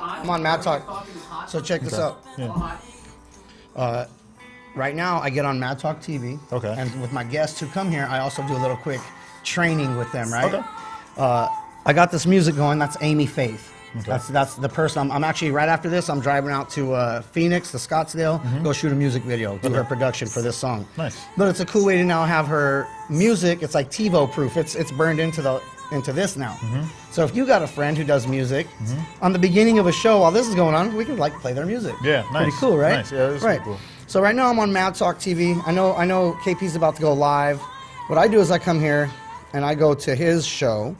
I'm on Mad Talk. So check this out. Yeah. Right now, I get on Mad Talk TV. Okay. And with my guests who come here, I also do a little quick training with them, right? Okay. I got this music going. That's Amy Faith. Okay. That's the person. I'm actually, right after this, I'm driving out to Phoenix, to Scottsdale, go shoot a music video, do her production for this song. Nice. But it's a cool way to now have her music. It's like TiVo proof. It's burned into this now. So if you got a friend who does music, on the beginning of a show while this is going on, we can like play their music. Yeah, nice. Pretty cool, right? Nice. Yeah, this is right. cool. So right now I'm on Mad Talk TV. I know KP's about to go live. What I do is I come here and I go to his show.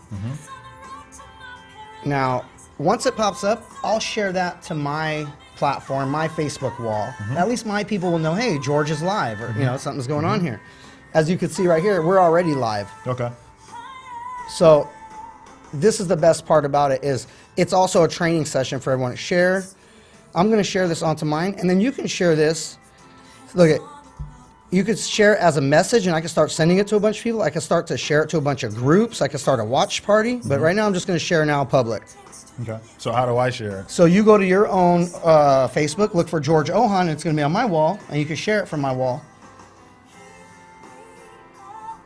Now, once it pops up, I'll share that to my platform, my Facebook wall. At least my people will know, hey, George is live, or you know, something's going on here. As you can see right here, we're already live. Okay. So this is the best part about it, is it's also a training session for everyone to share. I'm going to share this onto mine, and then you can share this. Look at, you could share it as a message, and I can start sending it to a bunch of people. I can start to share it to a bunch of groups. I can start a watch party, but right now I'm just going to share now public. Okay. So how do I share it? So you go to your own Facebook, look for George Ohan, and it's going to be on my wall, and you can share it from my wall.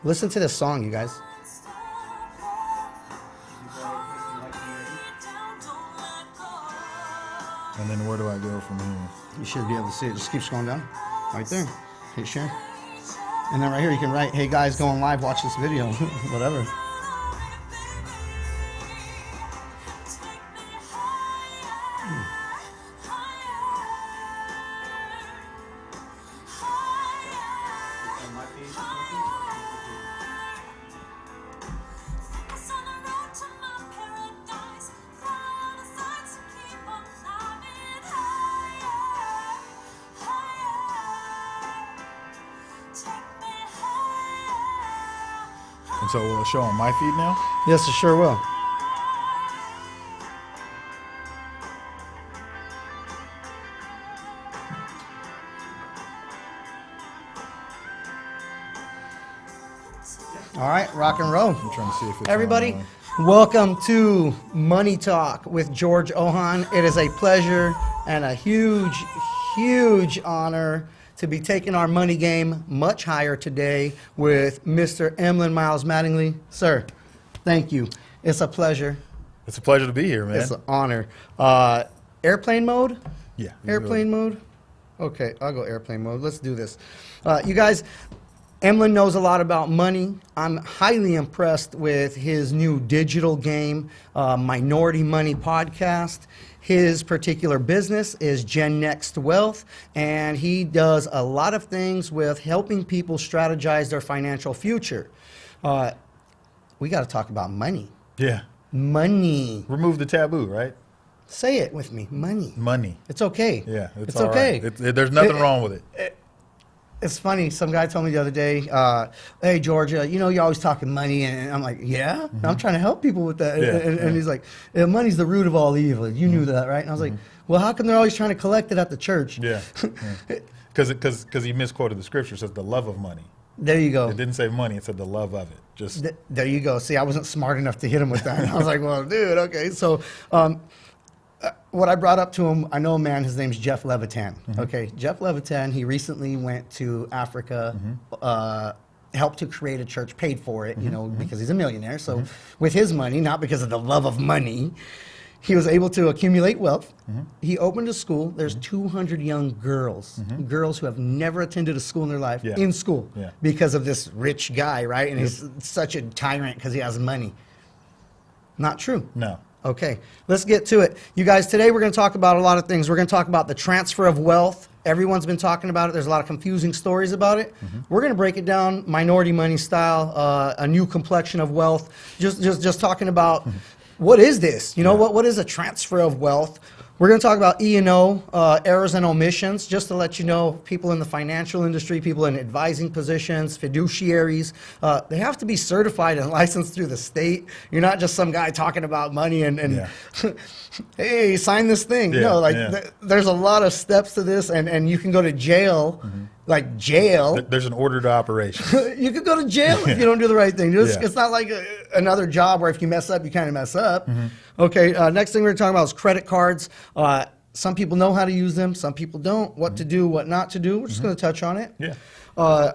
Listen to this song, you guys. And then where do I go from here? You should be able to see it. Just keep scrolling down. Right there. Hit share. And then right here you can write, hey guys, going live, watch this video. Whatever. And so will it show on my feed now? Yes, it sure will. All right, rock and roll. I'm trying to see if it's Everybody, on, welcome to Money Talk with George Ohan. It is a pleasure and a huge, huge honor to be taking our money game much higher today with Mr. Emlyn Miles Mattingly. Sir, thank you. It's a pleasure. It's a pleasure to be here, man. It's an honor. Airplane mode? Yeah. Airplane mode? Okay, I'll go airplane mode. Let's do this. You guys, Emlyn knows a lot about money. I'm highly impressed with his new digital game, Minority Money Podcast. His particular business is Gen Next Wealth, and he does a lot of things with helping people strategize their financial future. We got to talk about money. Yeah. Money. Remove the taboo, right? Say it with me. Money. Money. It's okay. Yeah, it's okay. Right. There's nothing wrong with it. It's funny. Some guy told me the other day, hey, Georgia, you know, you're always talking money. And I'm like, yeah, I'm trying to help people with that. Yeah, and he's like, money's the root of all evil. You knew that, right? And I was like, well, how come they're always trying to collect it at the church? Yeah. Because he misquoted the scripture. It says the love of money. There you go. It didn't say money. It said the love of it. Just there you go. See, I wasn't smart enough to hit him with that. I was like, well, dude, okay. So what I brought up to him, I know a man, his name's Jeff Levitan. Okay, Jeff Levitan, he recently went to Africa, helped to create a church, paid for it, you know, because he's a millionaire. So with his money, not because of the love of money, he was able to accumulate wealth. He opened a school. There's 200 young girls, girls who have never attended a school in their life, in school, because of this rich guy, right? And he's such a tyrant because he has money. Not true. no. Okay, let's get to it. You guys, today we're going to talk about a lot of things. We're going to talk about the transfer of wealth. Everyone's been talking about it. There's a lot of confusing stories about it. We're going to break it down minority money style, a new complexion of wealth. Just talking about what is this? You know, what is a transfer of wealth? We're going to talk about E&O, errors and omissions, just to let you know, people in the financial industry, people in advising positions, fiduciaries, they have to be certified and licensed through the state. You're not just some guy talking about money and hey, sign this thing. No, like there's a lot of steps to this, and you can go to jail, like jail. There's an order to operation. You could go to jail if you don't do the right thing. It's not like another job where if you mess up, you kind of mess up. Okay, next thing we're going to talk about is credit cards. Some people know how to use them. Some people don't. What to do, what not to do. We're just going to touch on it. Yeah.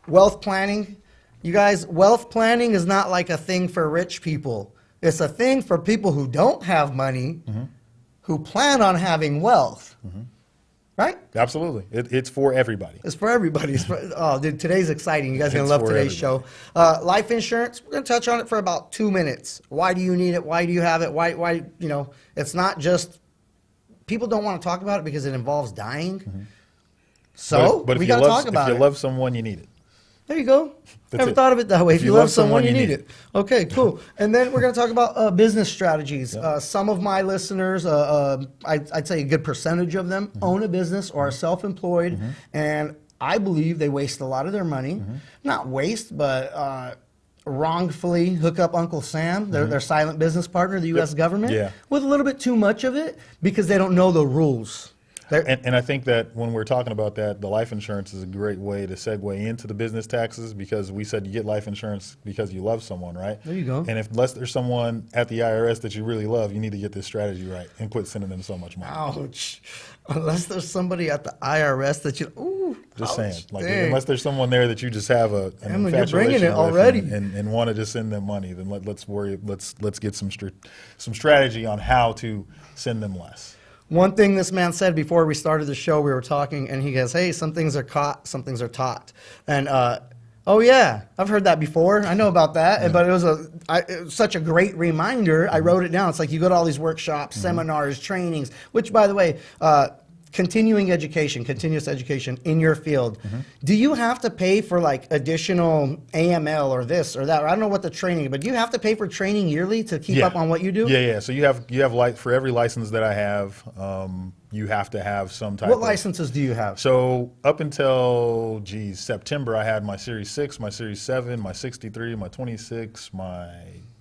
Wealth planning. You guys, wealth planning is not like a thing for rich people. It's a thing for people who don't have money, who plan on having wealth. Right? Absolutely. It's for everybody. It's for everybody. Oh, dude, today's exciting. You guys are going to love today's show. Life insurance, we're going to touch on it for about 2 minutes. Why do you need it? Why do you have it? Why, you know, it's not just, people don't want to talk about it because it involves dying. So, but we got to talk about it. If you love someone, you need it. There you go. Never thought of it that way. If you love someone, you need it. Okay, cool. And then we're going to talk about business strategies. Some of my listeners, I'd say a good percentage of them, own a business or are self-employed. And I believe they waste a lot of their money. Not waste, but wrongfully hook up Uncle Sam, their silent business partner, the U.S. government, with a little bit too much of it because they don't know the rules. And I think that when we're talking about that, the life insurance is a great way to segue into the business taxes, because we said you get life insurance because you love someone, right? There you go. And unless there's someone at the IRS that you really love, you need to get this strategy right and quit sending them so much money. Ouch. Unless there's somebody at the IRS that you, ooh. Just ouch, saying. Like, dang. unless there's someone there that you just have an Emily, infatuation you're bringing it with already. and want to just send them money, then let's get some strategy on how to send them less. One thing this man said before we started the show, we were talking, and he goes, hey, some things are caught, some things are taught. And, oh, yeah, I've heard that before. I know about that. But it was such a great reminder. I wrote it down. It's like you go to all these workshops, seminars, trainings, which, by the way, continuing education, continuous education in your field. Do you have to pay for like additional AML or this or that? Or I don't know what the training, but do you have to pay for training yearly to keep up on what you do? Yeah. So you have for every license that I have, you have to have some type What of licenses do you have? So up until September, I had my Series 6, my Series 7, my 63, my 26, my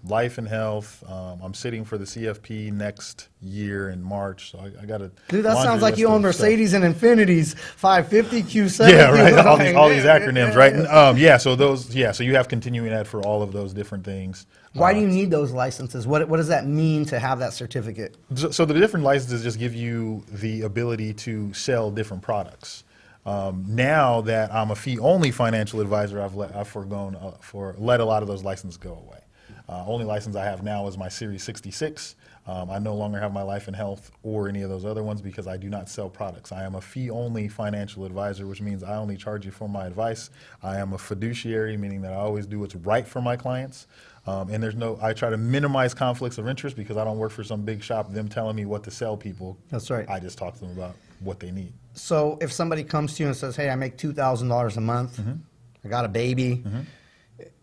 life and health. I'm sitting for the CFP next year in March, so I got to. Dude, that sounds like you own Mercedes and Infinities, 550, Q70. Yeah, right. All these acronyms, right? And, so you have continuing ed for all of those different things. Why do you need those licenses? What does that mean to have that certificate? So the different licenses just give you the ability to sell different products. Now that I'm a fee-only financial advisor, I've let a lot of those licenses go away. Only license I have now is my Series 66. I no longer have my life and health or any of those other ones because I do not sell products. I am a fee-only financial advisor, which means I only charge you for my advice. I am a fiduciary, meaning that I always do what's right for my clients. And I try to minimize conflicts of interest because I don't work for some big shop, them telling me what to sell people. That's right. I just talk to them about what they need. So if somebody comes to you and says, hey, I make $2,000 a month, I got a baby,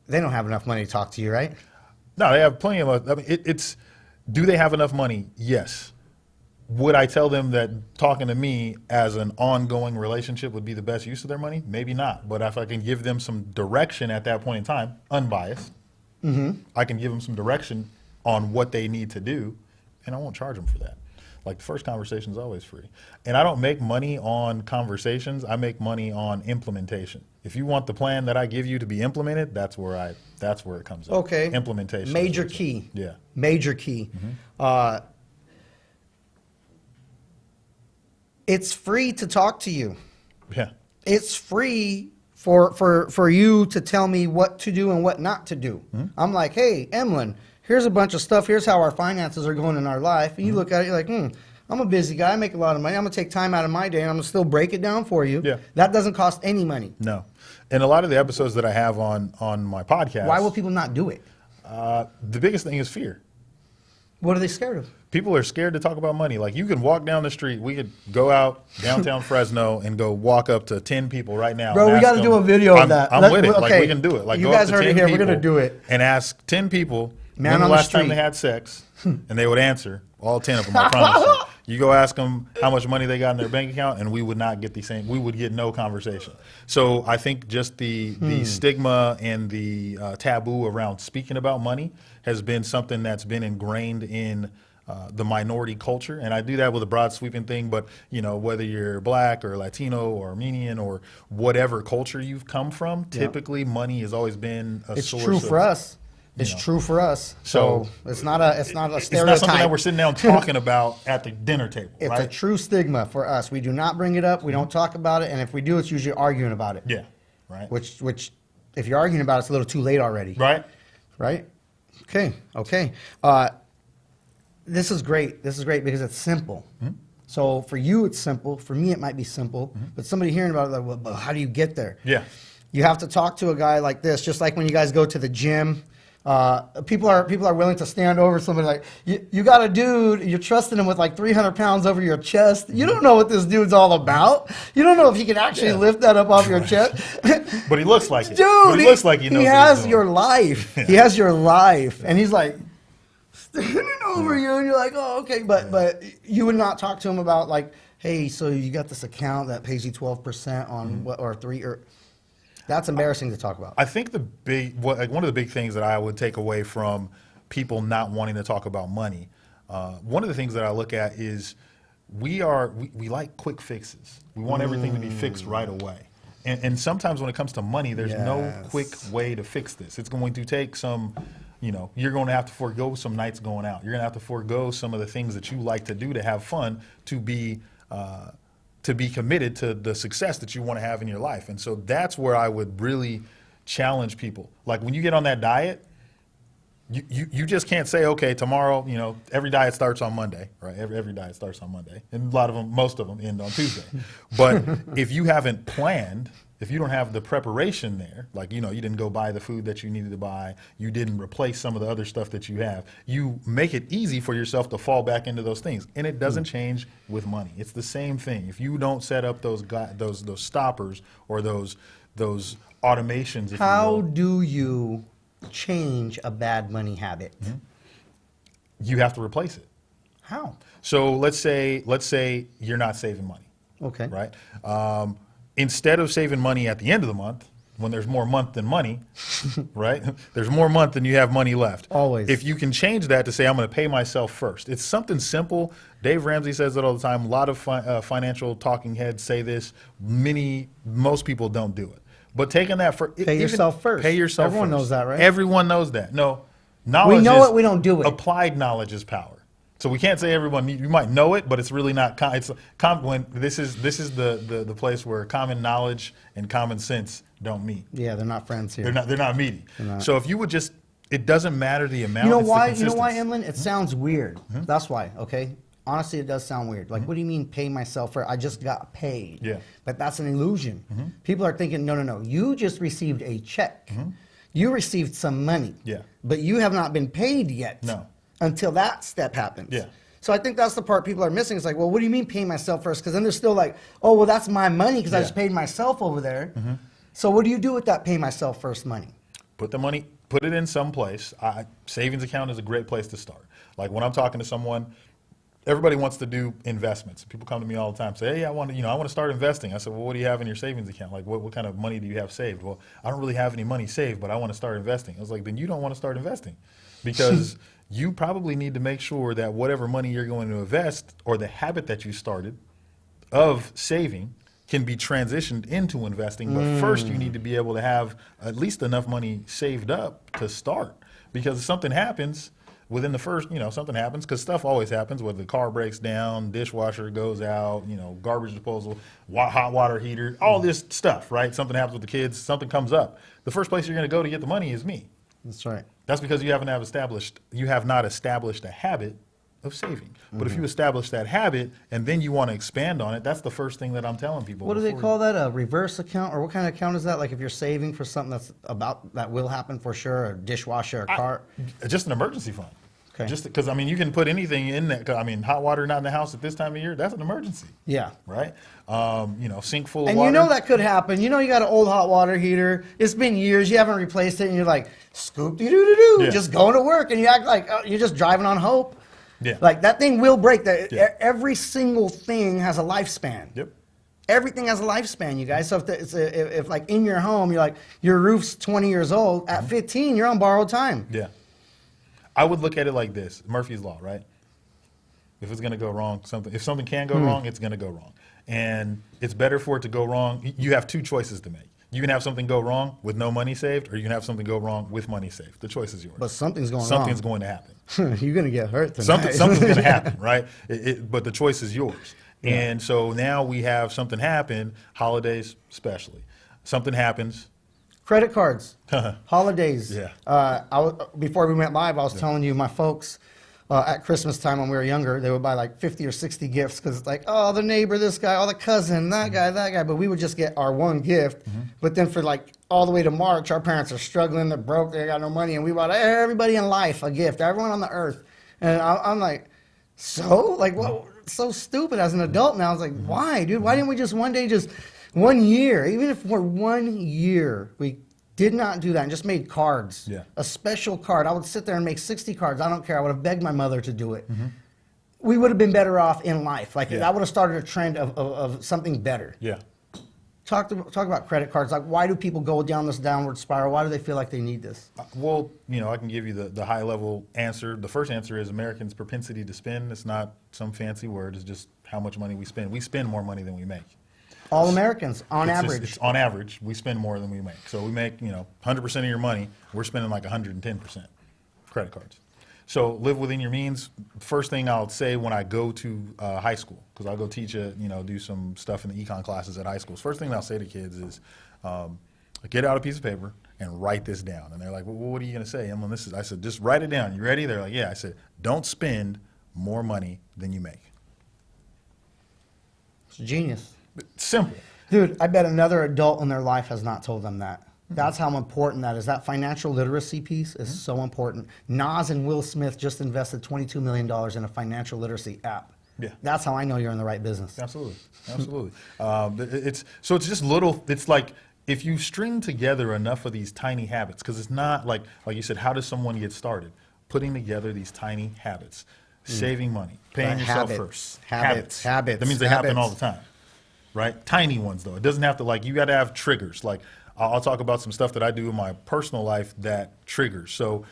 they don't have enough money to talk to you, right? No, they have plenty of. I mean, do they have enough money? Yes. Would I tell them that talking to me as an ongoing relationship would be the best use of their money? Maybe not. But if I can give them some direction at that point in time, unbiased, I can give them some direction on what they need to do, and I won't charge them for that. Like, the first conversation is always free. And I don't make money on conversations. I make money on implementation. If you want the plan that I give you to be implemented, that's where it comes in. Okay. Implementation. Major key. Yeah. Major key. It's free to talk to you. Yeah. It's free for you to tell me what to do and what not to do. I'm like, hey, Emlyn, here's a bunch of stuff. Here's how our finances are going in our life. And you look at it, you're like, I'm a busy guy. I make a lot of money. I'm going to take time out of my day, and I'm going to still break it down for you. Yeah. That doesn't cost any money. No. And a lot of the episodes that I have on my podcast. Why will people not do it? The biggest thing is fear. What are they scared of? People are scared to talk about money. Like, you can walk down the street. We could go out downtown Fresno and go walk up to 10 people right now. Bro, we got to do a video of that. I'm with it. Okay. Like, we can do it. Like, you go guys up to heard 10 it here. We're people going to do it. and ask 10 people Man when on the the last time street. they had sex, and they would answer. All 10 of them, I promise you. You go ask them how much money they got in their bank account, and we would not get we would get no conversation. So I think just the stigma and the taboo around speaking about money has been something that's been ingrained in the minority culture. And I do that with a broad sweeping thing, but whether you're black or Latino or Armenian or whatever culture you've come from, typically money has always been a source. It's true for us. It's true for us. So it's not a stereotype. It's not something that we're sitting down talking about at the dinner table. It's right? a true stigma for us. We do not bring it up. We don't talk about it. And if we do, it's usually arguing about it. Yeah. Right. Which if you're arguing about it, it's a little too late already. Right. Right? Okay. This is great. This is great because it's simple. So for you, it's simple. For me, it might be simple. But somebody hearing about it, like, well, but how do you get there? Yeah. You have to talk to a guy like this, just like when you guys go to the gym. People are willing to stand over somebody like, you got a dude, you're trusting him with like 300 pounds over your chest. You don't know what this dude's all about. You don't know if he can actually lift that up off your chest. But he looks like it. Dude, but he looks like he knows he what has he's doing. your life. He has your life. And he's like, standing over you, and you're like, oh, okay. But you would not talk to him about like, hey, so you got this account that pays you 12% on what, or 3 or... That's embarrassing to talk about. I think one of the big things that I would take away from people not wanting to talk about money, one of the things that I look at is we like quick fixes. We want everything to be fixed right away. And sometimes when it comes to money, there's no quick way to fix this. It's going to take some, you're going to have to forego some nights going out. You're going to have to forego some of the things that you like to do to have fun to be committed to the success that you want to have in your life. And so that's where I would really challenge people. Like when you get on that diet, you just can't say, okay, tomorrow, every diet starts on Monday, right? Every diet starts on Monday. And most of them end on Tuesday. But if you haven't planned, if you don't have the preparation there, like, you didn't go buy the food that you needed to buy, you didn't replace some of the other stuff that you have, you make it easy for yourself to fall back into those things. And it doesn't change with money. It's the same thing. If you don't set up those stoppers or those automations, How do you change a bad money habit? You have to replace it. How? So let's say you're not saving money. Okay. Right? Instead of saving money at the end of the month, when there's more month than money, right? There's more month than you have money left. Always. If you can change that to say, I'm going to pay myself first. It's something simple. Dave Ramsey says it all the time. A lot of financial talking heads say this. Most people don't do it. But taking that for Pay yourself first. Pay yourself Everyone first. knows that, right? Everyone knows that. No, knowledge We know is it, we don't do it. Applied knowledge is power. So we can't say everyone. You might know it, but it's really not. When this is the place where common knowledge and common sense don't meet. Yeah, they're not friends here. They're not meeting. not. So if you would just, it doesn't matter the amount. You know it's the why? consistency. Emlyn? It sounds weird. That's why. Okay. Honestly, it does sound weird. Like, what do you mean pay myself for? I just got paid. Yeah. But that's an illusion. People are thinking, no. You just received a check. You received some money. Yeah. But you have not been paid yet. No. Until that step happens. Yeah. So I think that's the part people are missing. It's like, well, what do you mean pay myself first? Because then they're still like, oh, well, that's my money because I just paid myself over there. So what do you do with that pay myself first money? Put it in some place. Savings account is a great place to start. Like when I'm talking to someone, everybody wants to do investments. People come to me all the time, say, hey, I want to start investing. I said, well, what do you have in your savings account? Like what kind of money do you have saved? Well, I don't really have any money saved, but I want to start investing. I was like, then you don't want to start investing because you probably need to make sure that whatever money you're going to invest or the habit that you started of saving can be transitioned into investing. But first you need to be able to have at least enough money saved up to start, because if something happens within the first, something happens, because stuff always happens, whether the car breaks down, dishwasher goes out, garbage disposal, hot water heater, all this stuff, right? Something happens with the kids, something comes up. The first place you're going to go to get the money is me. That's right. That's because you have not established a habit of saving. But if you establish that habit and then you want to expand on it, that's the first thing that I'm telling people. What do they call that? A reverse account? Or what kind of account is that? Like if you're saving for something that will happen for sure, a dishwasher, a car? Just an emergency fund. Okay. Just because, you can put anything in that. Hot water not in the house at this time of year, that's an emergency. Yeah. Right? Sink full of And water. that could happen. You got an old hot water heater. It's been years. You haven't replaced it. And you're like, scoop-de-doo-doo-doo. Yeah. Just going to work. And you act like you're just driving on hope. Yeah. Like that thing will break. Yeah. Every single thing has a lifespan. Yep. Everything has a lifespan, you guys. So if like in your home, you're like, your roof's 20 years old. At 15, you're on borrowed time. Yeah. I would look at it like this. Murphy's Law, right? If it's going to go wrong, if something can go wrong, it's going to go wrong. And it's better for it to go wrong. You have two choices to make. You can have something go wrong with no money saved, or you can have something go wrong with money saved. The choice is yours. But something's going Something's wrong. going to happen. You're going to get hurt tonight. Something's going to happen, right? But the choice is yours. Yeah. And so now we have something happen, holidays especially. Something happens. Credit cards, holidays. Yeah. Before we went live, I was telling you my folks at Christmas time when we were younger, they would buy like 50 or 60 gifts because it's like, oh, the neighbor, this guy, oh, the cousin, that guy, that guy. But we would just get our one gift. But then for like all the way to March, our parents are struggling, they're broke, they got no money. And we bought everybody in life a gift, everyone on the earth. And I'm like, so? Like, what? So stupid as an adult now. I was like, why, dude? Why didn't we just one day, just 1 year, even if for 1 year, we did not do that and just made cards. Yeah. A special card. I would sit there and make 60 cards. I don't care. I would have begged my mother to do it. We would have been better off in life. Like I would have started a trend of something better. Yeah. Talk about credit cards. Like, why do people go down this downward spiral? Why do they feel like they need this? Well, I can give you the high level answer. The first answer is Americans' propensity to spend. It's not some fancy word. It's just how much money we spend. We spend more money than we make. All Americans, on average. On average, we spend more than we make. So we make, 100% of your money. We're spending like 110% credit cards. So live within your means. First thing I'll say when I go to high school, because I'll go teach, do some stuff in the econ classes at high schools. First thing I'll say to kids is, get out a piece of paper and write this down. And they're like, well, what are you going to say? I said, just write it down. You ready? They're like, yeah. I said, don't spend more money than you make. It's genius. Simple. Dude, I bet another adult in their life has not told them that. That's how important that is. That financial literacy piece is so important. Nas and Will Smith just invested $22 million in a financial literacy app. Yeah. That's how I know you're in the right business. Absolutely. Absolutely. It's just little, it's like if you string together enough of these tiny habits, because it's not like you said, how does someone get started? Putting together these tiny habits, saving money, paying yourself first. Habits. That means they happen all the time. Right? Tiny ones, though. It doesn't have to, you got to have triggers. Like, I'll talk about some stuff that I do in my personal life that triggers. So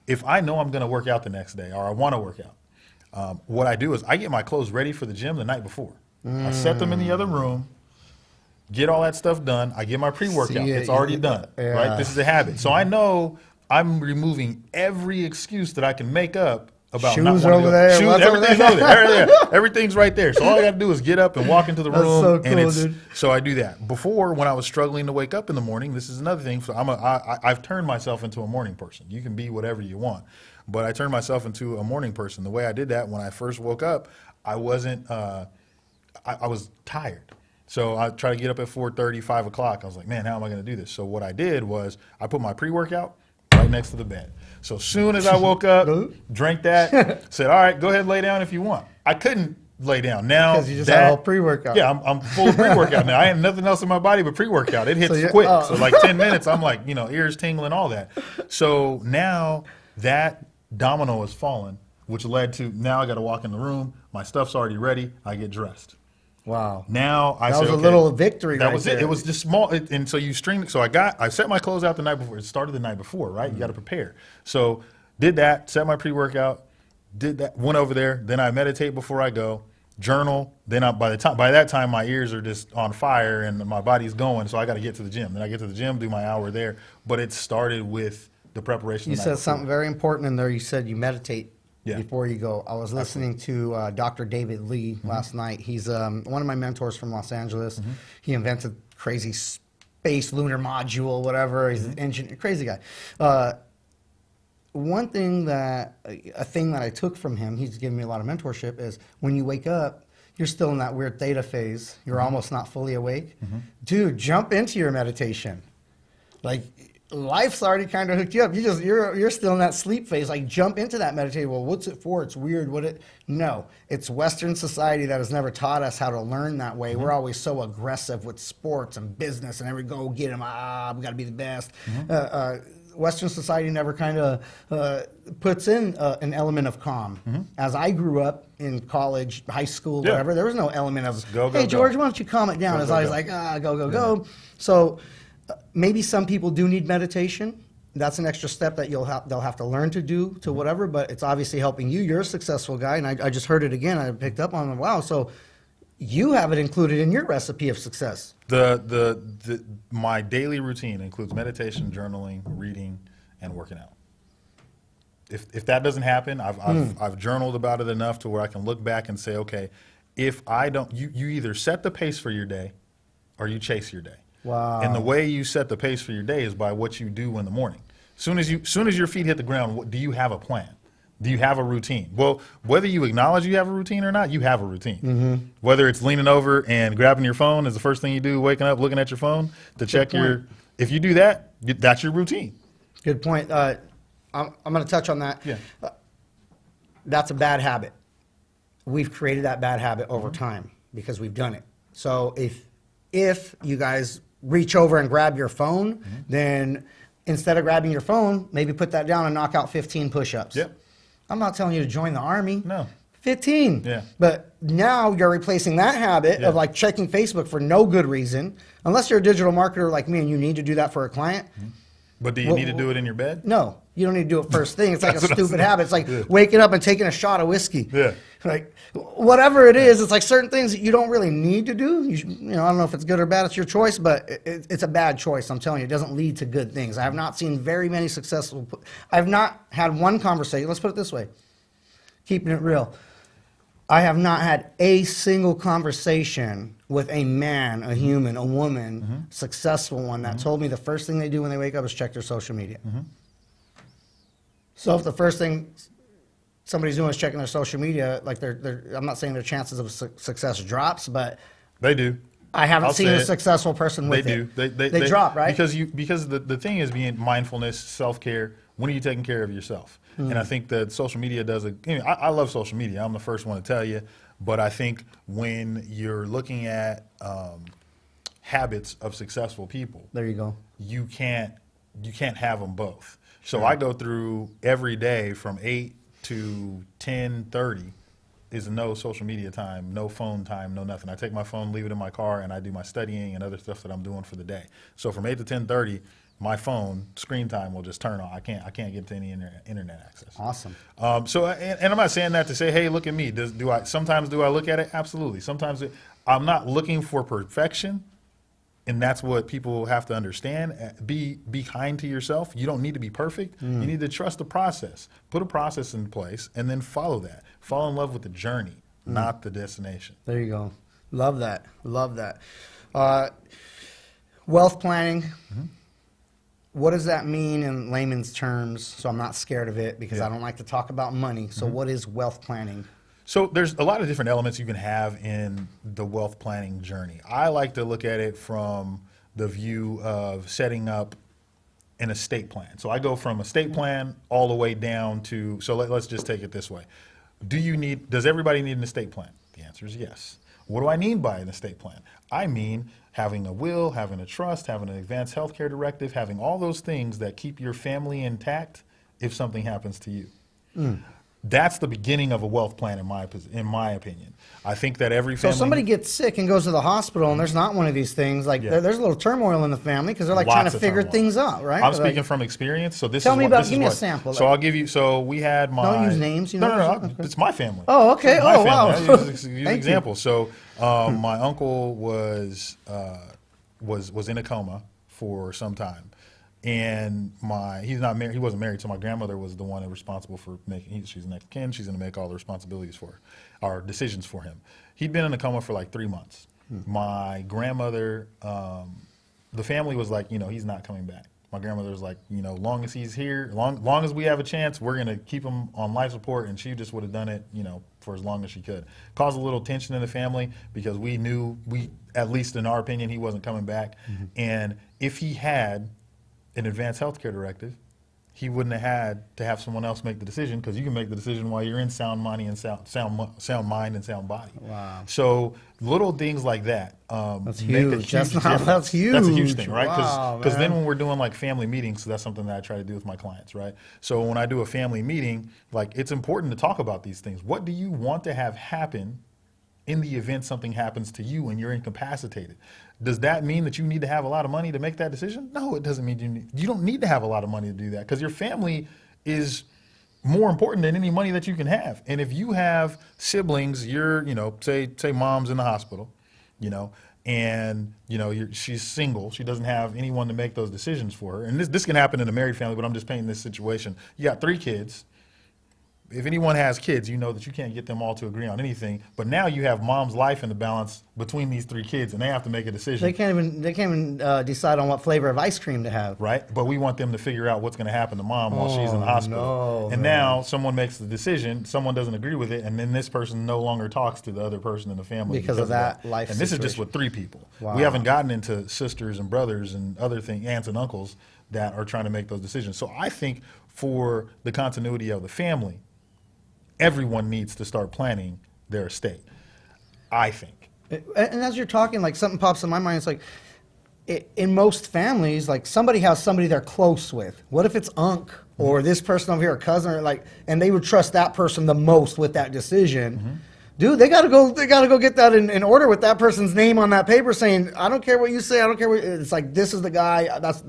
if I know I'm going to work out the next day or I want to work out, what I do is I get my clothes ready for the gym the night before. I set them in the other room, get all that stuff done. I get my pre-workout. It's already done. Right? This is a habit. So I know I'm removing every excuse that I can make up about shoes are over there. Shoes, everything's over there. Everything's right there. So all I got to do is get up and walk into the room. So cool, dude. So I do that. Before, when I was struggling to wake up in the morning, this is another thing. So I've turned myself into a morning person. You can be whatever you want, but I turned myself into a morning person. The way I did that when I first woke up, I wasn't. I was tired. So I try to get up at 4:30, 5 o'clock. I was like, man, how am I going to do this? So what I did was I put my pre-workout right next to the bed. So as soon as I woke up, drank that, said, all right, go ahead and lay down if you want. I couldn't lay down. Now because you just had a whole pre-workout. Yeah, I'm full of pre-workout now. I had nothing else in my body but pre-workout. It hits quick. So like 10 minutes, I'm like, ears tingling, all that. So now that domino has fallen, which led to now I got to walk in the room. My stuff's already ready. I get dressed. Wow. Now I that say, was a little victory. That was it. It was just small, and so you string. So I set my clothes out the night before. It started the night before, right? You got to prepare. So did that. Set my pre-workout. Did that. Went over there. Then I meditate before I go. Journal. Then by that time my ears are just on fire and my body's going. So I got to get to the gym. Then I get to the gym, do my hour there. But it started with the preparation. You said something very important in there. You said you meditate. Yeah. Before you go, I was listening to Dr. David Lee last night. He's one of my mentors from Los Angeles. He invented crazy space lunar module, whatever. He's an engineer, crazy guy. One thing that I took from him, he's given me a lot of mentorship, is when you wake up, you're still in that weird theta phase. You're almost not fully awake. Dude, jump into your meditation. Like, life's already kind of hooked you up. You're still in that sleep phase. Like, jump into that meditation. Well, what's it for? It's weird. No, it's Western society that has never taught us how to learn that way. We're always so aggressive with sports and business, and go get them. We got to be the best. Western society never kind of puts in an element of calm. As I grew up in college, high school, whatever, there was no element of, hey, George, why don't you calm it down? It's always like, go. So maybe some people do need meditation. That's an extra step that they'll have to learn to do to whatever, but it's obviously helping you. You're a successful guy, and I just heard it again. I picked up on it. Wow, so you have it included in your recipe of success. My daily routine includes meditation, journaling, reading, and working out. If that doesn't happen, I've journaled about it enough to where I can look back and say, okay, if I don't, you either set the pace for your day or you chase your day. Wow. And the way you set the pace for your day is by what you do in the morning. Soon as your feet hit the ground, do you have a plan? Do you have a routine? Well, whether you acknowledge you have a routine or not, you have a routine. Mm-hmm. Whether it's leaning over and grabbing your phone is the first thing you do, waking up, looking at your phone to check if you do that, that's your routine. Good point. I'm going to touch on that. Yeah. That's a bad habit. We've created that bad habit over time because we've done it. So if you guys reach over and grab your phone, then instead of grabbing your phone, maybe put that down and knock out 15 push-ups. Yep. I'm not telling you to join the army. No. 15. Yeah. But now you're replacing that habit of like checking Facebook for no good reason, unless you're a digital marketer like me and you need to do that for a client. But do you need to do it in your bed? No, you don't need to do it first thing. It's like a stupid habit. It's like waking up and taking a shot of whiskey. Yeah. Like whatever it is, it's like certain things that you don't really need to do. You know, I don't know if it's good or bad. It's your choice, but it's a bad choice. I'm telling you, it doesn't lead to good things. I have not seen very many successful. I've not had one conversation. Let's put it this way, keeping it real. I have not had a single conversation with a man, a human, a woman, successful one that told me the first thing they do when they wake up is check their social media. So if the first thing somebody's doing is checking their social media, like I'm not saying their chances of success drops, but they do. I haven't seen a successful person with it. They drop, right? Because the thing is being mindfulness, self-care. When are you taking care of yourself? And I think that social media does I love social media. I'm the first one to tell you. But I think when you're looking at habits of successful people, there you go. You can't have them both. So I go through every day from 8 to 10:30 is no social media time, no phone time, no nothing. I take my phone, leave it in my car, and I do my studying and other stuff that I'm doing for the day. So from 8 to 10:30, my phone screen time will just turn on. I can't get to any internet access. Awesome. And I'm not saying that to say, hey, look at me. Sometimes do I look at it? Absolutely. Sometimes I'm not looking for perfection. And that's what people have to understand. Be kind to yourself. You don't need to be perfect. You need to trust the process. Put a process in place and then follow that. Fall in love with the journey, not the destination. There you go. Love that. Love that. Wealth planning. What does that mean in layman's terms? So I'm not scared of it because I don't like to talk about money. So what is wealth planning? So there's a lot of different elements you can have in the wealth planning journey. I like to look at it from the view of setting up an estate plan. So I go from estate plan all the way down to, so let's just take it this way. Does everybody need an estate plan? The answer is yes. What do I mean by an estate plan? I mean having a will, having a trust, having an advanced healthcare directive, having all those things that keep your family intact if something happens to you. That's the beginning of a wealth plan, in my opinion. I think that every family. So somebody gets sick and goes to the hospital, and there's not one of these things. Like there's a little turmoil in the family because they're like trying to figure things out, right? I'm speaking from experience. So this. Give me a sample. So I'll give you. So we had my. Don't use names. You know? No. It's my family. Oh, okay. Oh, wow. Use an example. So my uncle was in a coma for some time. And he's not married. He wasn't married, so my grandmother was the one that was responsible for making. She's next of kin. She's going to make all the responsibilities our decisions for him. He'd been in a coma for like 3 months. My grandmother, the family was like, he's not coming back. My grandmother was like, long as he's here, long as we have a chance, we're going to keep him on life support. And she just would have done it, for as long as she could. Caused a little tension in the family because we knew, at least in our opinion, he wasn't coming back. And if he had an advanced healthcare directive, he wouldn't have had to have someone else make the decision because you can make the decision while you're in sound mind and sound body. Wow. So little things like that. That's huge. That's huge. That's a huge thing, right? Because Wow, then when we're doing like family meetings, so that's something that I try to do with my clients, right? So when I do a family meeting, like it's important to talk about these things. What do you want to have happen in the event something happens to you and you're incapacitated? Does that mean that you need to have a lot of money to make that decision? No, it doesn't mean you don't need to have a lot of money to do that because your family is more important than any money that you can have. And if you have siblings, you're, say mom's in the hospital, you know, and she's single, she doesn't have anyone to make those decisions for her. And this can happen in a married family, but I'm just painting this situation. You got 3 kids. If anyone has kids, you know that you can't get them all to agree on anything. But now you have mom's life in the balance between these 3 kids, and they have to make a decision. They can't even decide on what flavor of ice cream to have. Right? But we want them to figure out what's going to happen to mom while she's in the hospital. No, and now someone makes the decision, someone doesn't agree with it, and then this person no longer talks to the other person in the family because of that life And this situation. is just with 3 people. Wow. We haven't gotten into sisters and brothers and other things, aunts and uncles that are trying to make those decisions. So I think for the continuity of the family, everyone needs to start planning their estate, I think. And as you're talking, like something pops in my mind. It's like, in most families, like somebody has somebody they're close with. What if it's unc or this person over here, a cousin, or like, and they would trust that person the most with that decision. Dude, they gotta go get that in order with that person's name on that paper, saying, I don't care what you say, I don't care what. It's like, this is the guy,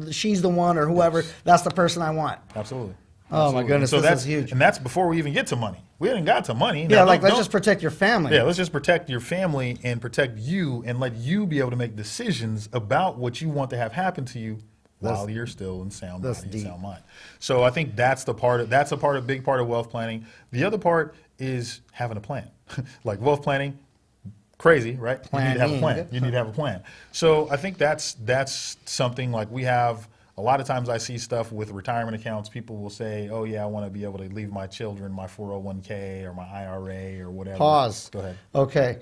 she's the one, or whoever. Yes. That's the person I want. Absolutely. Oh my goodness, so this is huge. And that's before we even get to money. We haven't got to money. Yeah, Now, like let's just protect your family. Yeah, let's just protect your family and protect you and let you be able to make decisions about what you want to have happen to you while you're still in sound body and sound mind. So I think that's a big part of wealth planning. The other part is having a plan. Like wealth planning, crazy, right? You need to have a plan. You need to have a plan. So I think that's something like we have. A lot of times I see stuff with retirement accounts. People will say, oh, yeah, I want to be able to leave my children my 401k or my IRA or whatever. Pause. Go ahead. Okay.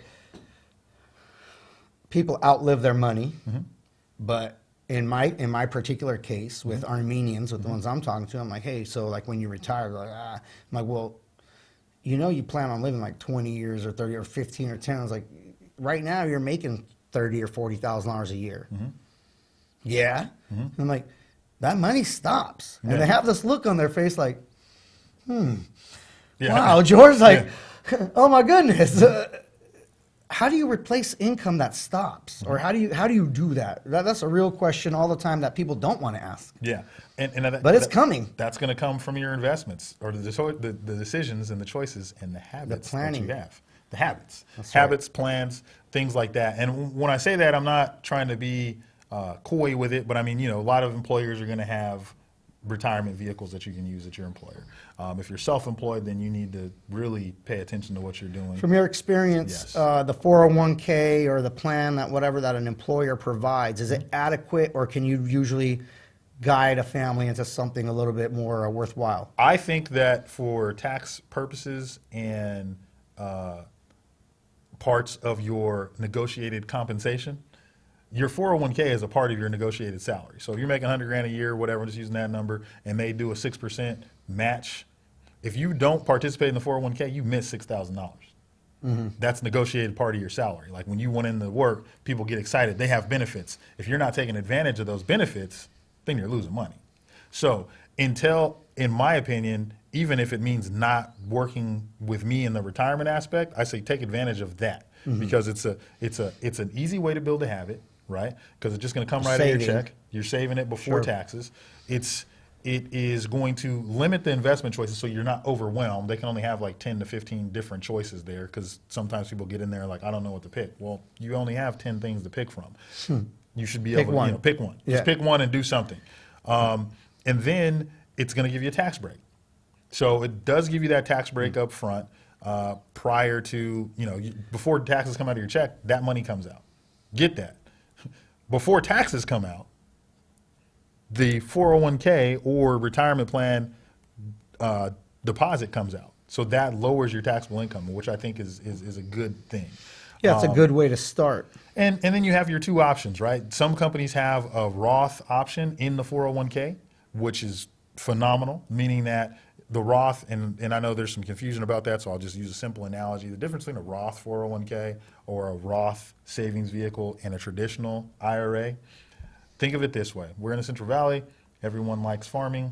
People outlive their money, but in my particular case with Armenians, with the ones I'm talking to, I'm like, hey, so like when you retire, like, I'm like, well, you plan on living like 20 years or 30 or 15 or 10. I was like, right now you're making $30,000 or $40,000 a year. Yeah. I'm like, that money stops. And they have this look on their face like, wow, George, like, oh my goodness. How do you replace income that stops? Or how do you do that? That's a real question all the time that people don't want to ask. Yeah. But it's coming. That's going to come from your investments or the decisions and the choices and the habits that you have. The habits. Habits, plans, things like that. And when I say that, I'm not trying to be coy with it, but I mean, a lot of employers are going to have retirement vehicles that you can use at your employer. If you're self-employed, then you need to really pay attention to what you're doing. From your experience, the 401k or the plan that an employer provides, is it adequate, or can you usually guide a family into something a little bit more worthwhile? I think that for tax purposes and parts of your negotiated compensation, your 401k is a part of your negotiated salary. So if you're making $100,000 a year, whatever, just using that number, and they do a 6% match, if you don't participate in the 401k, you miss $6,000. That's negotiated part of your salary. Like when you went into work, people get excited. They have benefits. If you're not taking advantage of those benefits, then you're losing money. So in my opinion, even if it means not working with me in the retirement aspect, I say take advantage of that because it's an easy way to build a habit. Right? Because it's just going to come right out of your check. You're saving it before taxes. It is going to limit the investment choices so you're not overwhelmed. They can only have like 10 to 15 different choices there because sometimes people get in there like, I don't know what to pick. Well, you only have 10 things to pick from. You should be able to pick one. Just pick one and do something. And then it's going to give you a tax break. So it does give you that tax break up front prior to, before taxes come out of your check, that money comes out. Get that. Before taxes come out, the 401k or retirement plan deposit comes out. So that lowers your taxable income, which I think is a good thing. Yeah, it's a good way to start. And then you have your 2 options, right? Some companies have a Roth option in the 401k, which is phenomenal, meaning that the Roth, and I know there's some confusion about that, so I'll just use a simple analogy. The difference between a Roth 401k or a Roth savings vehicle and a traditional IRA, think of it this way. We're in the Central Valley. Everyone likes farming.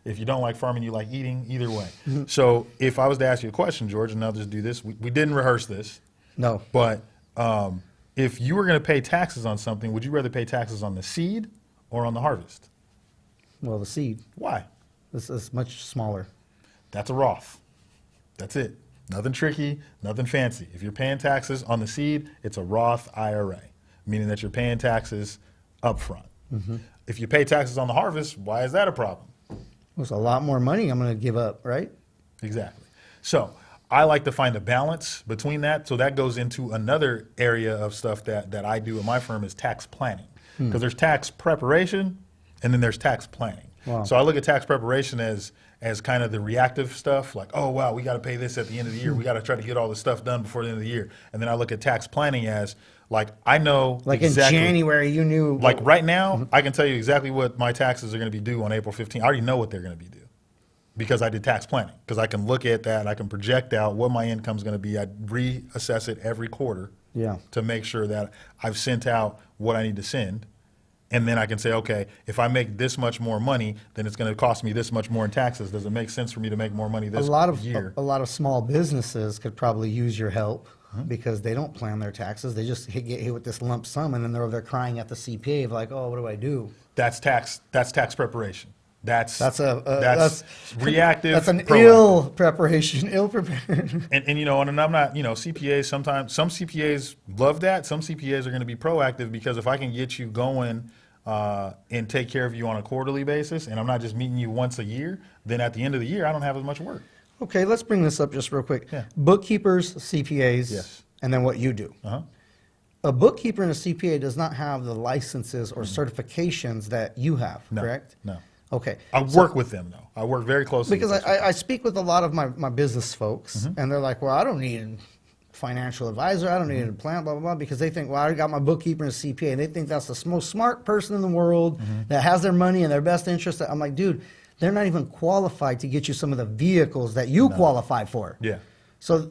If you don't like farming, you like eating. Either way. So if I was to ask you a question, George, and I'll just do this. We didn't rehearse this. No. But if you were going to pay taxes on something, would you rather pay taxes on the seed or on the harvest? Well, the seed. Why? This is much smaller. That's a Roth. That's it. Nothing tricky, nothing fancy. If you're paying taxes on the seed, it's a Roth IRA, meaning that you're paying taxes up front. If you pay taxes on the harvest, why is that a problem? There's a lot more money I'm going to give up, right? Exactly. So I like to find a balance between that. So that goes into another area of stuff that I do at my firm is tax planning. Because there's tax preparation and then there's tax planning. Wow. So I look at tax preparation as kind of the reactive stuff, like, oh, wow, we got to pay this at the end of the year. We got to try to get all this stuff done before the end of the year. And then I look at tax planning as, like, I know Like exactly, in January, you knew. like right now, I can tell you exactly what my taxes are going to be due on April 15th. I already know what they're going to be due because I did tax planning. Because I can look at that, I can project out what my income is going to be. I reassess it every quarter to make sure that I've sent out what I need to send. And then I can say, okay, if I make this much more money, then it's going to cost me this much more in taxes. Does it make sense for me to make more money this year? A lot of small businesses could probably use your help because they don't plan their taxes. They just get hit with this lump sum, and then they're over there crying at the CPA of like, oh, what do I do? That's tax preparation. That's reactive. That's an proactive. ill preparation, ill prepared. And you know, and I'm not, you know, CPAs sometimes, some CPAs love that. Some CPAs are going to be proactive because if I can get you going and take care of you on a quarterly basis, and I'm not just meeting you once a year, then at the end of the year, I don't have as much work. Okay, let's bring this up just real quick. Yeah. Bookkeepers, CPAs, Yes. and then what you do. A bookkeeper and a CPA does not have the licenses or certifications that you have, No, correct? no. Okay. I work with them though. I work very closely Because with those I speak with a lot of my business folks, and they're like, well, I don't need a financial advisor. I don't need a plan, blah, blah, blah, because they think, well, I got my bookkeeper and a CPA, and they think that's the most smart person in the world that has their money in their best interest. I'm like, dude, they're not even qualified to get you some of the vehicles that you qualify for. Yeah. So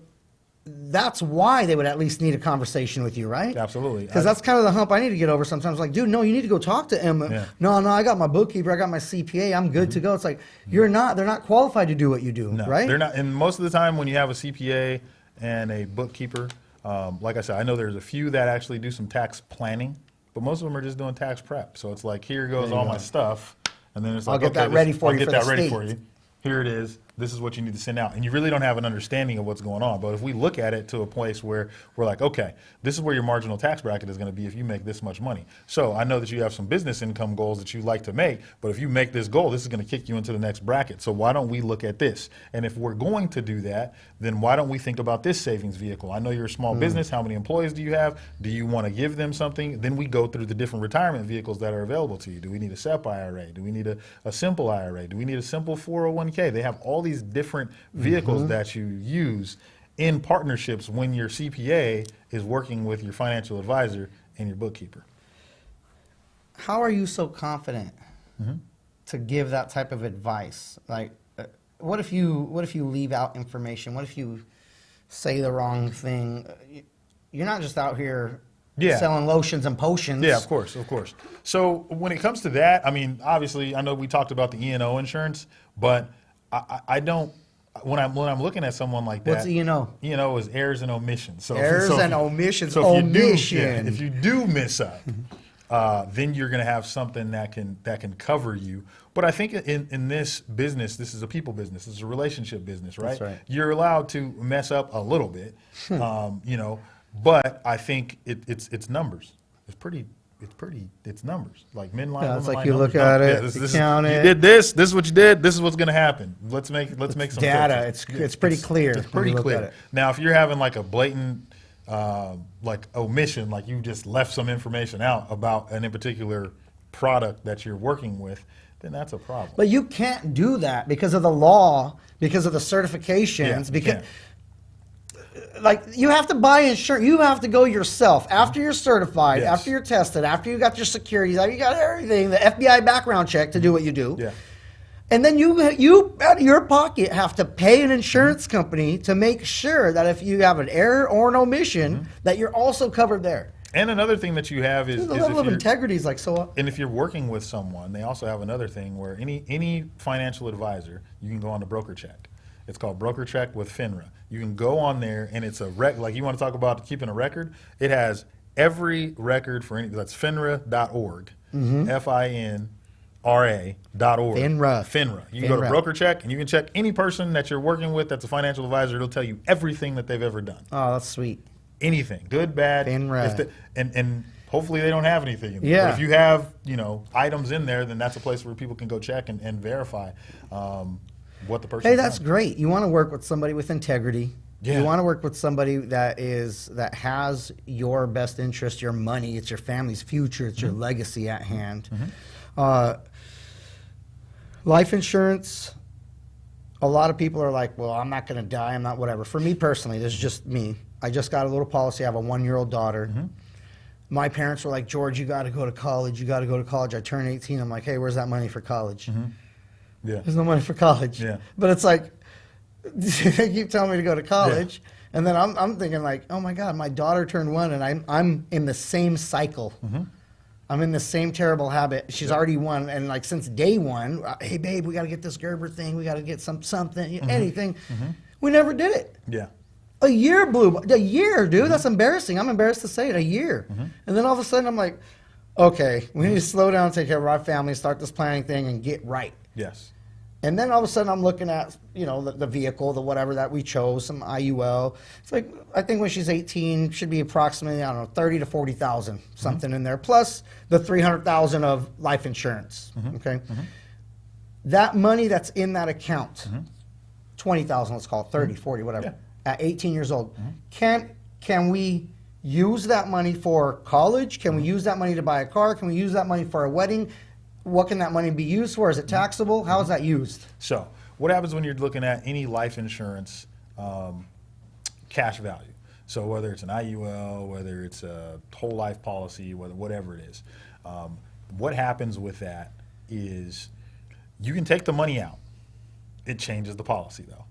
that's why they would at least need a conversation with you, right? Absolutely. Because that's kind of the hump I need to get over sometimes. Like, dude, no, you need to go talk to him. Yeah. No, I got my bookkeeper, I got my CPA, I'm good to go. It's like, they're not qualified to do what you do, No, right? they're not. And most of the time when you have a CPA and a bookkeeper, like I said, I know there's a few that actually do some tax planning, but most of them are just doing tax prep. So it's like, here goes all my stuff. And then it's like, I'll get that ready for you for the state. Here it is. This is what you need to send out. And you really don't have an understanding of what's going on. But if we look at it to a place where we're like, okay, this is where your marginal tax bracket is going to be if you make this much money. So I know that you have some business income goals that you like to make, but if you make this goal, this is going to kick you into the next bracket. So why don't we look at this? And if we're going to do that, then why don't we think about this savings vehicle? I know you're a small business. How many employees do you have? Do you want to give them something? Then we go through the different retirement vehicles that are available to you. Do we need a SEP IRA? Do we need a simple IRA? Do we need a simple 401k? They have all these different vehicles that you use in partnerships when your CPA is working with your financial advisor and your bookkeeper. How are you so confident to give that type of advice? Like, what if you leave out information? What if you say the wrong thing? You're not just out here selling lotions and potions. Yeah, of course, of course. So when it comes to that, I mean, obviously, I know we talked about the E&O insurance, but I don't. When I'm looking at someone like that, What's E&O? E&O is errors and omissions. So Errors and omissions. So if you do miss up, then you're going to have something that can cover you. But I think in this business, this is a people business. This is a relationship business, right? That's right. You're allowed to mess up a little bit, you know. But I think it's numbers. It's numbers. Like men line. Yeah, it's women like line, you look numbers. at it, This you count you it. did this. This is what you did. This is what's going to happen. Let's make some data. fixes. It's pretty clear. It's when pretty you look clear. at it. Now, if you're having like a blatant like omission, like you just left some information out about an in particular product that you're working with, then that's a problem. But you can't do that because of the law, because of the certifications, Yeah, you because can't. like you have to buy insurance. You have to go yourself after you're certified, Yes. after you're tested, after you got your securities, after you got everything, the FBI background check to do what you do. Yeah. And then you out of your pocket have to pay an insurance company to make sure that if you have an error or an omission, that you're also covered there. And another thing that you have is The if level of you're- integrity is like so up. And if you're working with someone, they also have another thing where any financial advisor, you can go on to broker check. It's called broker check with FINRA. You can go on there and it's a like you want to talk about keeping a record. It has every record for any, that's FINRA.org, FINRA.org. FINRA. FINRA. You can go to FINRA. broker check, and you can check any person that you're working with that's a financial advisor. It'll tell you everything that they've ever done. Oh, that's sweet. Anything, good, bad. FINRA. And hopefully they don't have anything in there. Yeah. But if you have, items in there, then that's a place where people can go check and verify what the person. Hey, that's great. You want to work with somebody with integrity. Yeah. You want to work with somebody that has your best interest, your money, it's your family's future, it's your legacy at hand. Life insurance, a lot of people are like, well, I'm not going to die, I'm not whatever. For me personally, this is just me. I just got a little policy. I have a 1-year-old daughter. My parents were like, George, you got to go to college. You got to go to college. I turned 18. I'm like, hey, where's that money for college? Yeah. There's no money for college. Yeah. But it's like, they keep telling me to go to college. Yeah. And then I'm thinking like, oh my God, my daughter turned 1 and I'm in the same cycle. I'm in the same terrible habit. She's already 1. And like since day 1, hey babe, we got to get this Gerber thing. We got to get something, anything. We never did it. Yeah. A year blew by. A year, dude. That's embarrassing. I'm embarrassed to say it. A year. And then all of a sudden I'm like, okay, we need to slow down, take care of our family, start this planning thing and get right. Yes. And then all of a sudden I'm looking at, the vehicle, the whatever that we chose, some IUL. It's like, I think when she's 18, should be approximately, 30 to 40,000, something in there, plus the 300,000 of life insurance. Okay. That money that's in that account, 20,000, let's call it 30, 40, whatever, at 18 years old, can we use that money for college? Can we use that money to buy a car? Can we use that money for a wedding? What can that money be used for? Is it taxable? How is that used? So what happens when you're looking at any life insurance cash value? So whether it's an IUL, whether it's a whole life policy, whatever it is, what happens with that is you can take the money out. It changes the policy though.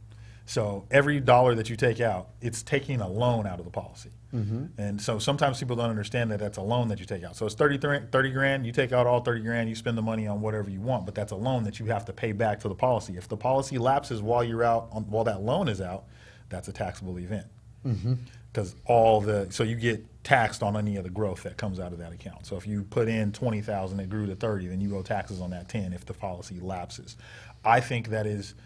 So every dollar that you take out, it's taking a loan out of the policy. And so sometimes people don't understand that that's a loan that you take out. So it's 30 grand, you take out all 30 grand, you spend the money on whatever you want, but that's a loan that you have to pay back to the policy. If the policy lapses while you're out, while that loan is out, that's a taxable event. Because so you get taxed on any of the growth that comes out of that account. So if you put in 20,000, it grew to 30, then you owe taxes on that 10 if the policy lapses. I think that is,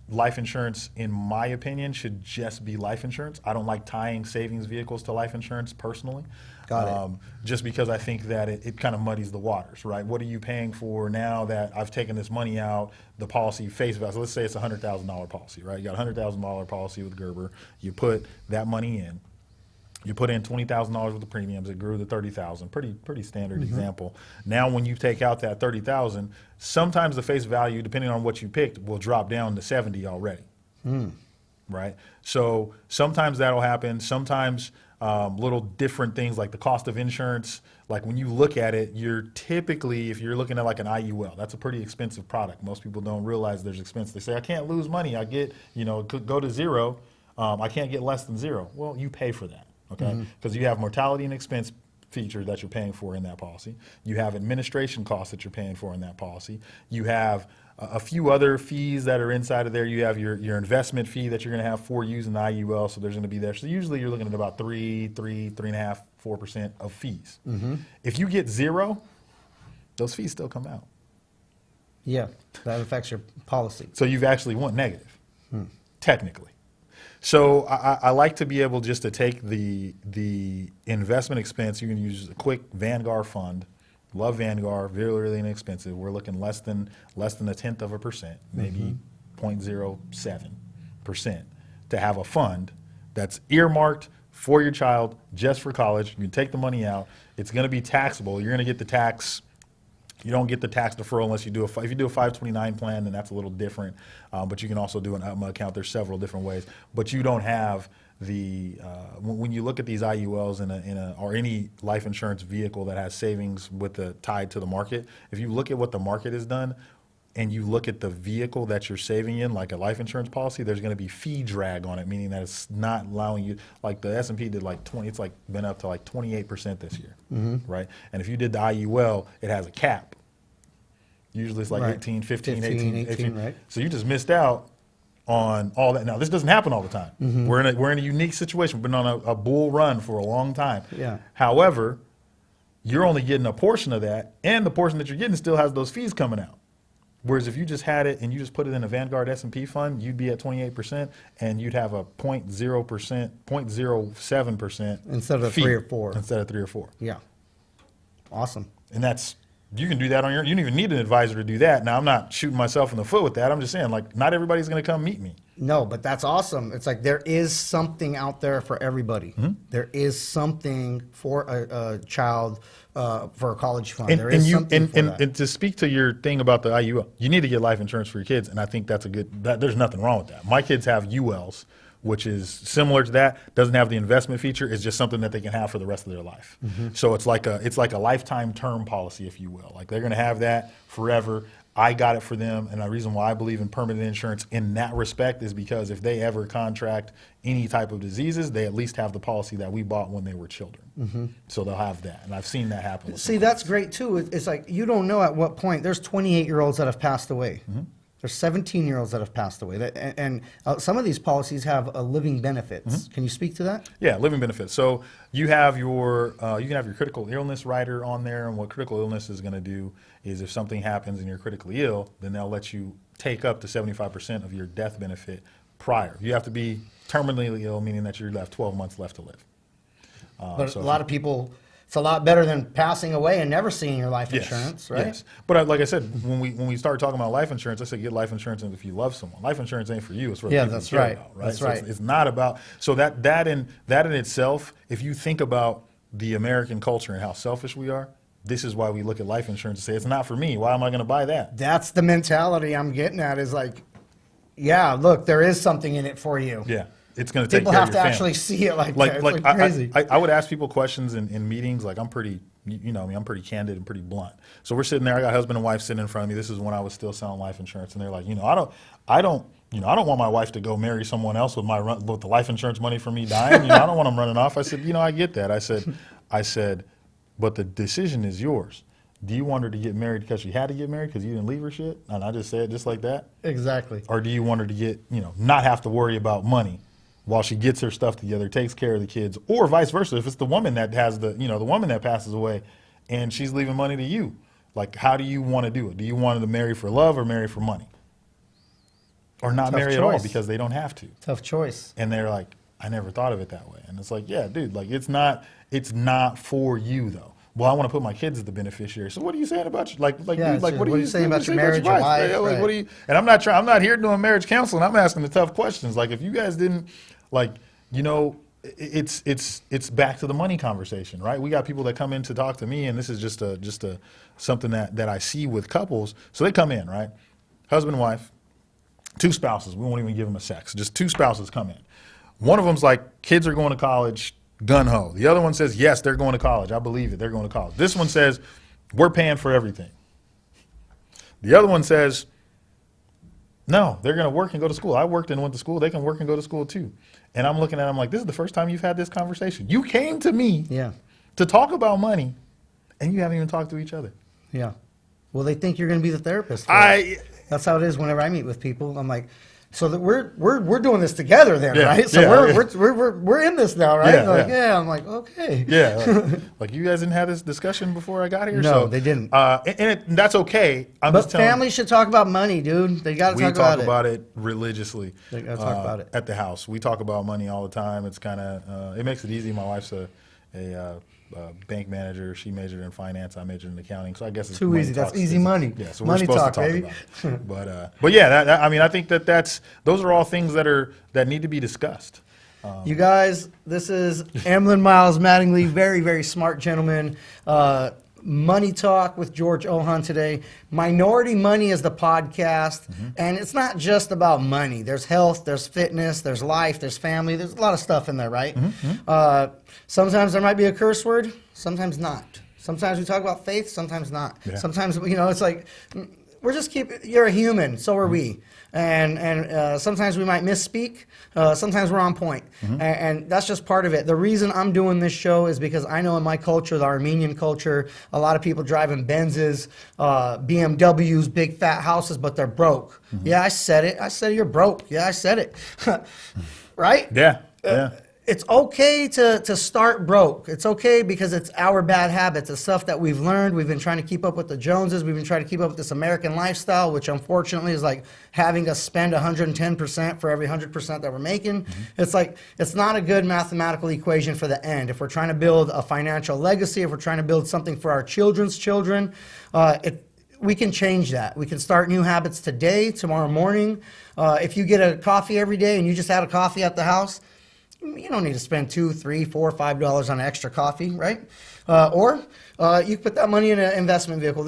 life insurance, in my opinion, should just be life insurance. I don't like tying savings vehicles to life insurance personally. Got it. Just because I think that it kind of muddies the waters, right? What are you paying for now that I've taken this money out, the policy face value? So let's say it's a $100,000 policy, right? You got a $100,000 policy with Gerber. You put that money in. You put in $20,000 with the premiums. It grew to $30,000. Pretty standard example. Now, when you take out that $30,000, sometimes the face value, depending on what you picked, will drop down to $70 already. Right. So sometimes that'll happen. Sometimes little different things like the cost of insurance. Like when you look at it, you're typically, if you're looking at like an IUL, that's a pretty expensive product. Most people don't realize there's expense. They say, I can't lose money. I get, it could go to zero. I can't get less than zero. Well, you pay for that. Okay, because you have mortality and expense feature that you're paying for in that policy. You have administration costs that you're paying for in that policy. You have a few other fees that are inside of there. You have your investment fee that you're going to have for using the IUL, so there's going to be there. So usually you're looking at about 3.5, 4% of fees. If you get zero, those fees still come out. Yeah, that affects your policy. So you've actually went negative, technically. So I like to be able just to take the investment expense. You can use a quick Vanguard fund. Love Vanguard, really inexpensive. We're looking less than 0.1%, maybe 0.07% to have a fund that's earmarked for your child just for college. You can take the money out. It's going to be taxable. You're going to get the tax. You don't get the tax deferral unless you do if you do a 529 plan, then that's a little different. But you can also do an UTMA account. There's several different ways. But you don't have the when you look at these IULs or any life insurance vehicle that has savings tied to the market. If you look at what the market has done, and you look at the vehicle that you're saving in, like a life insurance policy, there's going to be fee drag on it, meaning that it's not allowing you, like the S&P did like 20, it's like been up to like 28% this year, right? And if you did the IUL, it has a cap. Usually it's like Right. 18, 15, 18, 18. right. So you just missed out on all that. Now, this doesn't happen all the time. We're in a unique situation. We've been on a bull run for a long time. Yeah. However, you're only getting a portion of that, and the portion that you're getting still has those fees coming out. Whereas if you just had it and you just put it in a Vanguard S&P fund, you'd be at 28%, and you'd have a 0.0%, 0.07% instead of fee, 3 or 4. Instead of 3 or 4. Yeah. Awesome. And that's, you can do that on your, you don't even need an advisor to do that. Now, I'm not shooting myself in the foot with that. I'm just saying, like, not everybody's going to come meet me. No, but that's awesome. It's like there is something out there for everybody. There is something for a child, for a college fund. There is something for that. And to speak to your thing about the IUL, you need to get life insurance for your kids, and I think that's a good, there's nothing wrong with that. My kids have ULs, which is similar to that, doesn't have the investment feature. It's just something that they can have for the rest of their life. So it's like a lifetime term policy, if you will. Like they're going to have that forever. I got it for them, and the reason why I believe in permanent insurance in that respect is because if they ever contract any type of diseases, they at least have the policy that we bought when they were children. So they'll have that, and I've seen that happen. See, that's great too. It's like you don't know at what point. There's 28-year-olds that have passed away. There's 17-year-olds that have passed away. And some of these policies have living benefits. Can you speak to that? Yeah, living benefits. So you have your you can have your critical illness rider on there, and what critical illness is going to do is if something happens and you're critically ill, then they'll let you take up to 75% of your death benefit prior. You have to be terminally ill, meaning that you have 12 months left to live. But so a lot of people, it's a lot better than passing away and never seeing your life insurance, right? Yes. But like I said, when we started talking about life insurance, I said get life insurance if you love someone. Life insurance ain't for you; it's for the people you care about, right? That's so right. It's not about that in itself. If you think about the American culture and how selfish we are, this is why we look at life insurance and say it's not for me. Why am I going to buy that? That's the mentality I'm getting at. Is like, yeah, look, there is something in it for you. Yeah. It's going to take People care have of to your actually family. see it like that. It's like crazy. I would ask people questions in meetings. Like I'm pretty, you know, I'm pretty candid and pretty blunt. So we're sitting there. I got husband and wife sitting in front of me. This is when I was still selling life insurance, and they're like, I don't want my wife to go marry someone else with with the life insurance money for me dying. I don't want them running off. I said, I get that. I said, but the decision is yours. Do you want her to get married because she had to get married because you didn't leave her shit? And I just said just like that. Exactly. Or do you want her to get, not have to worry about money while she gets her stuff together, takes care of the kids, or vice versa? If it's the woman that has the woman that passes away and she's leaving money to you, like how do you want to do it? Do you want her to marry for love or marry for money? Or not marry at all because they don't have to? Tough choice. And they're like, I never thought of it that way. And it's like, yeah, dude, like it's not for you though. Well, I want to put my kids as the beneficiary. So what are you saying about you? What are you saying about your marriage, your wife? Like, what are you? And I'm not here doing marriage counseling. I'm asking the tough questions. Like if you guys didn't, it's back to the money conversation, right? We got people that come in to talk to me, and this is just something that I see with couples. So they come in, right? Husband and wife, 2 spouses. We won't even give them a sex. Just 2 spouses come in. One of them's like, kids are going to college. Gun ho. The other one says, yes, they're going to college. I believe it. They're going to college. This one says, we're paying for everything. The other one says, no, they're going to work and go to school. I worked and went to school. They can work and go to school too. And I'm looking at them like, this is the first time you've had this conversation. You came to me to talk about money, and you haven't even talked to each other. Yeah. Well, they think you're going to be the therapist. That's how it is whenever I meet with people. I'm like, so that we're doing this together then, right? So we're in this now, right? I'm like, okay. Yeah. Like you guys didn't have this discussion before I got here? No, they didn't. And that's okay. But families should talk about money, dude. They got to talk about it. We talk about it religiously. They got to talk about it. At the house. We talk about money all the time. It's kind of, it makes it easy. My wife's a bank manager. She majored in finance. I majored in accounting. So I guess it's too easy. That's easy money. Yeah, so money we're supposed talk, to talk baby. about it. But yeah, I think those are all things that need to be discussed. You guys, this is Emlyn Miles Mattingly, very, very smart gentleman. Money Talk with George Ohan today. Minority Money is the podcast, and it's not just about money. There's health, there's fitness, there's life, there's family. There's a lot of stuff in there, right? Sometimes there might be a curse word, sometimes not. Sometimes we talk about faith, sometimes not. Yeah. Sometimes, it's like, you're a human, so are we. And sometimes we might misspeak. Sometimes we're on point. And that's just part of it. The reason I'm doing this show is because I know in my culture, the Armenian culture, a lot of people driving Benzes, BMWs, big fat houses, but they're broke. Yeah, I said it. I said you're broke. Yeah, I said it. Right? Yeah. it's okay to start broke. It's okay because it's our bad habits. It's stuff that we've learned. We've been trying to keep up with the Joneses. We've been trying to keep up with this American lifestyle, which unfortunately is like having us spend 110% for every 100% that we're making. It's like, it's not a good mathematical equation for the end. If we're trying to build a financial legacy, if we're trying to build something for our children's children, we can change that. We can start new habits today, tomorrow morning. If you get a coffee every day and you just had a coffee at the house, you don't need to spend $2, $3, $4, $5 on an extra coffee, right? Or you put that money in an investment vehicle.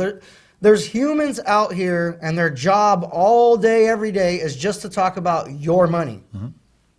There's humans out here, and their job all day, every day, is just to talk about your money.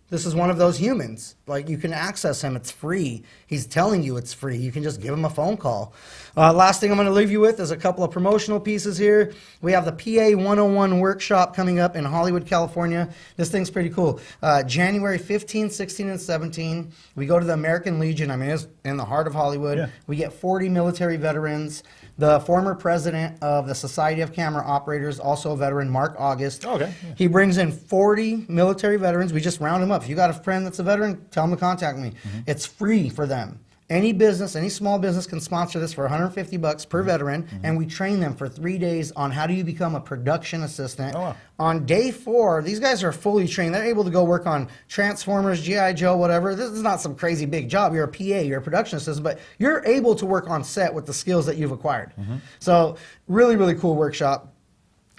This is one of those humans. Like, you can access him. It's free. He's telling you it's free. You can just give him a phone call. Last thing I'm going to leave you with is a couple of promotional pieces here. We have the PA 101 workshop coming up in Hollywood, California. This thing's pretty cool. January 15, 16, and 17, we go to the American Legion. I mean, it's in the heart of Hollywood. Yeah. We get 40 military veterans. The former president of the Society of Camera Operators, also a veteran, Mark August. Okay. Yeah. He brings in 40 military veterans. We just round them up. If you got a friend that's a veteran, tell them to contact me. It's free for them. Any business, any small business can sponsor this for $150 per veteran, and we train them for 3 days on how do you become a production assistant. Oh, wow. On day 4, these guys are fully trained. They're able to go work on Transformers, G.I. Joe, whatever. This is not some crazy big job. You're a PA, you're a production assistant, but you're able to work on set with the skills that you've acquired. So really, really cool workshop.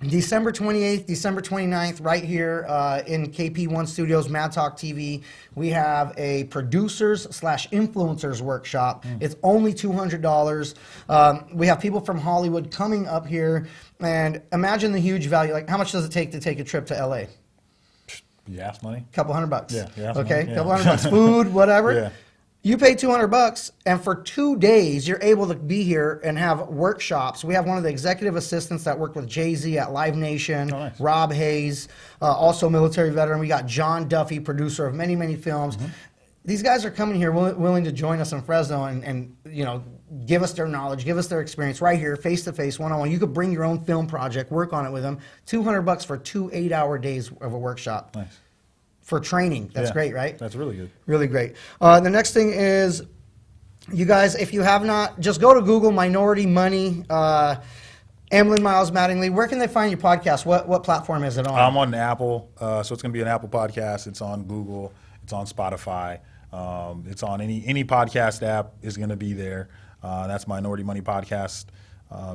December 28th, December 29th, right here in KP1 Studios, Mad Talk TV, we have a producers/influencers workshop. It's only $200. We have people from Hollywood coming up here, and imagine the huge value. Like, how much does it take to take a trip to LA? Gas money? Couple $100. Yeah, gas okay, money, yeah. couple $100, food, whatever. Yeah. You pay $200, and for 2 days, you're able to be here and have workshops. We have one of the executive assistants that worked with Jay-Z at Live Nation, Oh, nice. Rob Hayes, also military veteran. We got John Duffy, producer of many, many films. These guys are coming here willing to join us in Fresno and you know, give us their knowledge, give us their experience right here, face-to-face, one-on-one. You could bring your own film project, work on it with them. $200 for 2 8-hour days of a workshop. Nice. For training. That's Yeah, great, right? That's really good. Really great. The next thing is, you guys, if you have not, just go to Google Minority Money, Emlyn Miles Mattingly. Where can they find your podcast? What platform is it on? I'm on Apple, so it's going to be an Apple podcast. It's on Google. It's on Spotify. It's on any podcast app is going to be there. That's Minority Money Podcast.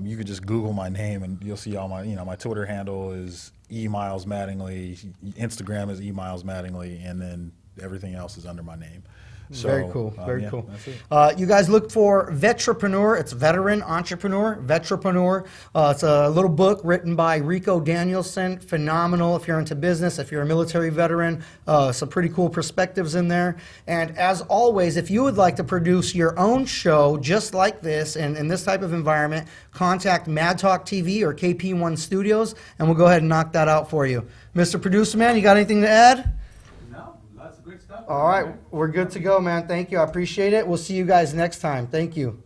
You could just Google my name and you'll see all my, my Twitter handle is E-Miles Mattingly. Instagram is E-Miles Mattingly, and then everything else is under my name. So, very cool. Very yeah, cool. that's it. You guys look for Vetrapreneur. It's veteran entrepreneur. Vetrapreneur. It's a little book written by Rico Danielson. Phenomenal if you're into business, if you're a military veteran. Some pretty cool perspectives in there. And as always, if you would like to produce your own show just like this and in this type of environment, contact Mad Talk TV or KP1 Studios, and we'll go ahead and knock that out for you. Mr. Producer Man, you got anything to add? No, lots of great stuff. All right, we're good to go, man. Thank you. I appreciate it. We'll see you guys next time. Thank you.